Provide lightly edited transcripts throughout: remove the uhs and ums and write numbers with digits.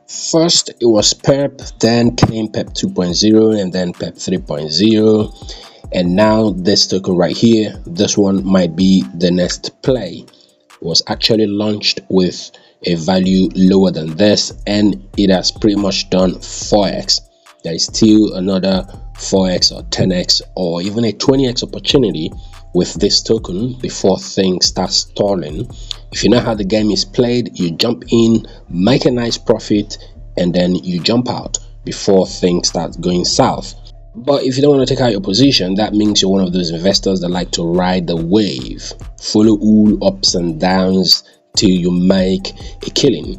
First it was Pep, then came Pep 2.0, and then Pep 3.0, and now this token right here, this one might be the next play. It was actually launched with a value lower than this, and it has pretty much done 4x. There is still another 4x or 10x or even a 20x opportunity with this token before things start stalling. If you know how the game is played, you jump in, make a nice profit, and then you jump out before things start going south. But if you don't want to take out your position, that means you're one of those investors that like to ride the wave, follow all ups and downs till you make a killing.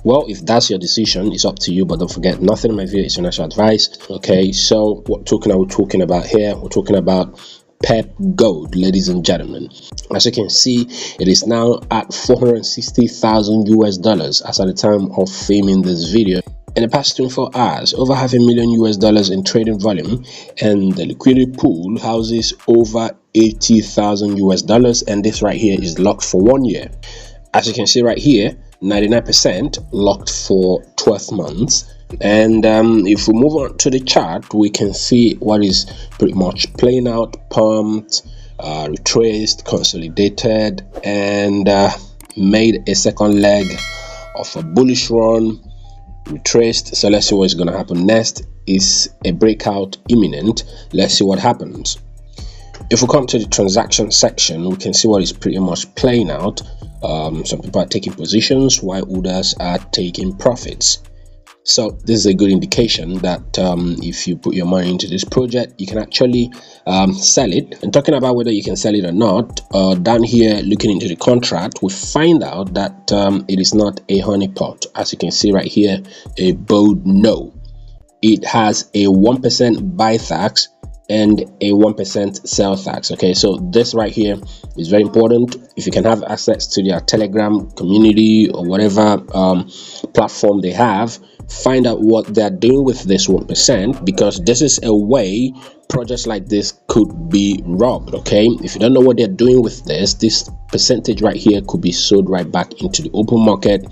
Well, if that's your decision, it's up to you, but don't forget, nothing in my video is financial advice. Okay, so what token are we talking about here? We're talking about Pep Gold, ladies and gentlemen. As you can see, it is now at 460,000 US dollars as at the time of filming this video. In the past 24 hours, over $500,000 US dollars in trading volume, and the liquidity pool houses over 80,000 US dollars, and this right here is locked for 1 year. As you can see right here, 99% locked for 12 months. And if we move on to the chart, we can see what is pretty much playing out, pumped, retraced, consolidated, and made a second leg of a bullish run, retraced. So let's see what's going to happen next. Is a breakout imminent? Let's see what happens. If we come to the transaction section, we can see what is pretty much playing out. Some people are taking positions while others are taking profits. So this is a good indication that if you put your money into this project, you can actually sell it. And talking about whether you can sell it or not, down here looking into the contract, we find out that it is not a honeypot. As you can see right here, a bold no. It has a 1% buy tax and a 1% sell tax. Okay, so this right here is very important. If you can have access to their Telegram community or whatever platform they have, find out what they're doing with this 1%, because this is a way projects like this could be robbed. Okay, if you don't know what they're doing with this percentage right here could be sold right back into the open market,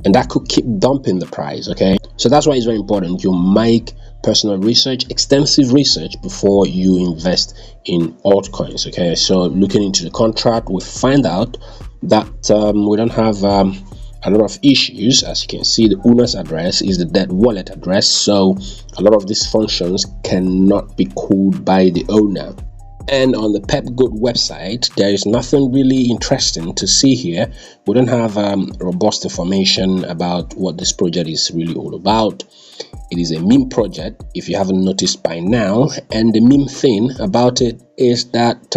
and that could keep dumping the price. Okay, so that's why it's very important you make personal research, extensive research, before you invest in altcoins. Okay, so looking into the contract, we find out that we don't have a lot of issues. As you can see, the owner's address is the dead wallet address, so a lot of these functions cannot be called by the owner. And on the Pep Gold website, there is nothing really interesting to see here. We don't have robust information about what this project is really all about. It is a meme project, if you haven't noticed by now, and the meme thing about it is that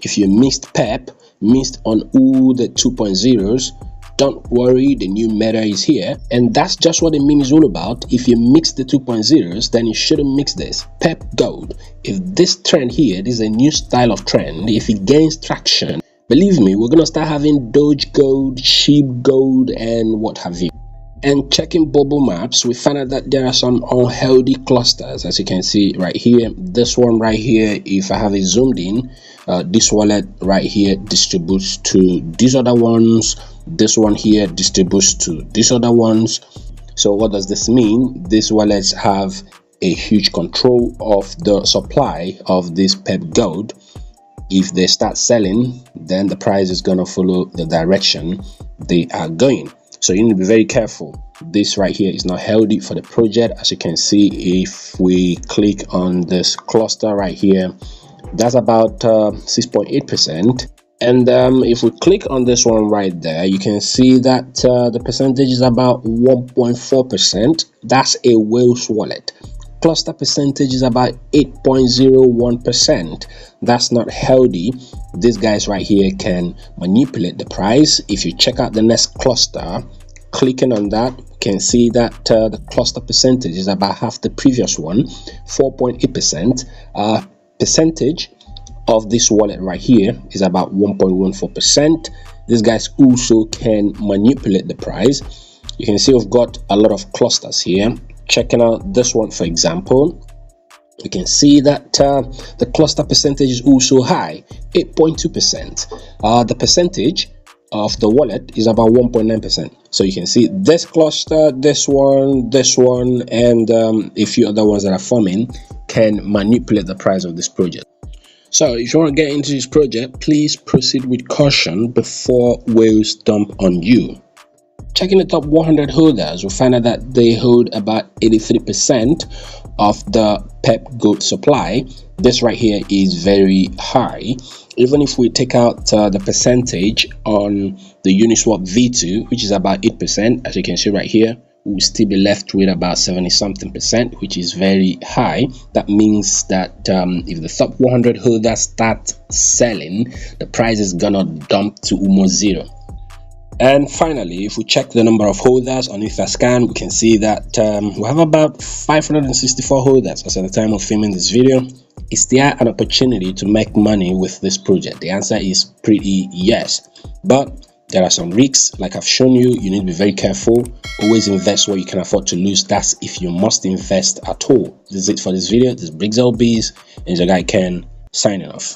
if you missed Pep, missed on all the 2.0s, don't worry, the new meta is here, and that's just what the meme is all about. If you mix the 2.0s, then you shouldn't mix this Pep Gold. If this trend here, this is a new style of trend, if it gains traction, believe me, we're gonna start having Doge Gold, Shib Gold, and what have you. And checking bubble maps, we found out that there are some unhealthy clusters. As you can see right here, this one right here, if I have it zoomed in, this wallet right here distributes to these other ones. This one here distributes to these other ones. So what does this mean? These wallets have a huge control of the supply of this Pep Gold. If they start selling, then the price is going to follow the direction they are going. So you need to be very careful. This right here is not healthy for the project. As you can see, if we click on this cluster right here, that's about 6.8%. And if we click on this one right there, you can see that the percentage is about 1.4%. That's a Wales wallet. Cluster percentage is about 8.01%. That's not healthy. These guys right here can manipulate the price. If you check out the next cluster, clicking on that, you can see that the cluster percentage is about half the previous one, 4.8%. Percentage of this wallet right here is about 1.14%. These guys also can manipulate the price. You can see we've got a lot of clusters here. Checking out this one, for example, you can see that the cluster percentage is also high, 8.2%. The percentage of the wallet is about 1.9%. So you can see this cluster, this one, and a few other ones that are forming can manipulate the price of this project. So if you want to get into this project, please proceed with caution before whales dump on you. Checking the top 100 holders, we'll find out that they hold about 83% of the Pep Gold supply. This right here is very high. Even if we take out the percentage on the Uniswap V2, which is about 8%, as you can see right here, we'll still be left with about 70-something%, which is very high. That means that if the top 100 holders start selling, the price is gonna dump to almost zero. And finally, if we check the number of holders on Etherscan, we can see that we have about 564 holders as at the time of filming this video. Is there an opportunity to make money with this project? The answer is pretty yes, but there are some risks. Like I've shown you, you need to be very careful. Always invest what you can afford to lose. That's if you must invest at all. This is it for this video. This is Briggs LBs and your guy Ken signing off.